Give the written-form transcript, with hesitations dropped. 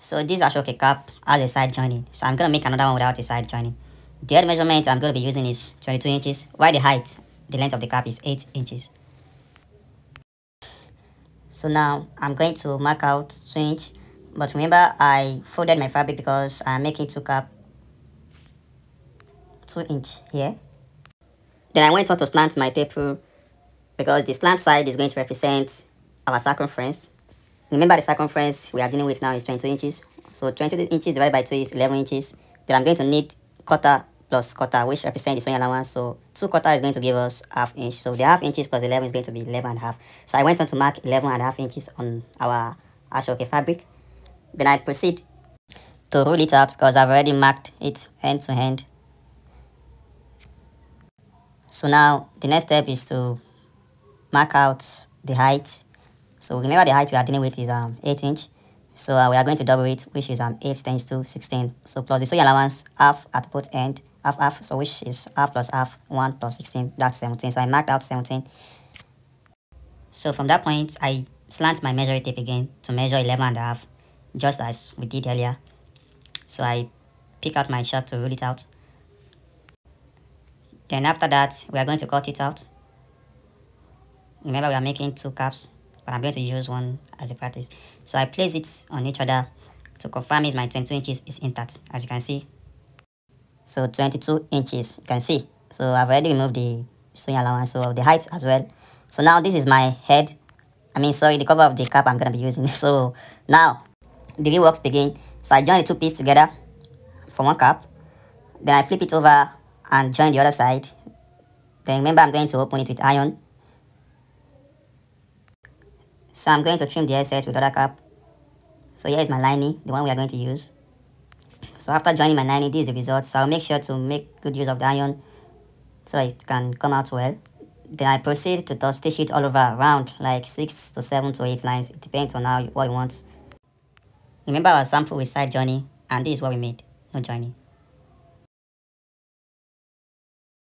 So this Aso Oke Cap has a side joining, so I'm going to make another one without a side joining. The head measurement I'm going to be using is 22 inches, while the height, the length of the cap, is 8 inches. So now I'm going to mark out 2 inches, but remember I folded my fabric because I'm making 2 cap 2 inch here. Then I went on to slant my tape rule because the slant side is going to represent our circumference. Remember the circumference we are dealing with now is 22 inches. So 22 inches divided by 2 is 11 inches. Then I'm going to need quarter plus quarter, which represents the sewing allowance. So 2 quarter is going to give us half inch. So the half inches plus 11 is going to be 11 and a half. So I went on to mark 11 and a half inches on our Aso Oke fabric. Then I proceed to roll it out because I've already marked it end to end. So now the next step is to mark out the height. So remember the height we are dealing with is 8 inch. So we are going to double it, which is 8 times 2, 16. So plus the sewing allowance, half at both end, half, so which is half plus half, 1 plus 16, that's 17. So I marked out 17. So from that point, I slant my measuring tape again to measure 11 and a half, just as we did earlier. So I pick out my shot to roll it out. Then after that, we are going to cut it out. Remember we are making 2 caps, but I'm going to use one as a practice. So I place it on each other to confirm is my 22 inches is intact, as you can see. So 22 inches, you can see. So I've already removed the sewing allowance, so the height as well. So now this is my head. The cover of the cap I'm going to be using. So now the real works begin. So I join the 2 pieces together for 1 cap. Then I flip it over and join the other side. Then remember I'm going to open it with iron. So I'm going to trim the excess with other cap. So here is my lining, the one we are going to use. So after joining my lining, this is the result. So I'll make sure to make good use of the iron so that it can come out well. Then I proceed to top stitch it all over around like 6 to 7 to 8 lines. It depends on what you want. Remember our sample with side joining, and this is what we made, no joining.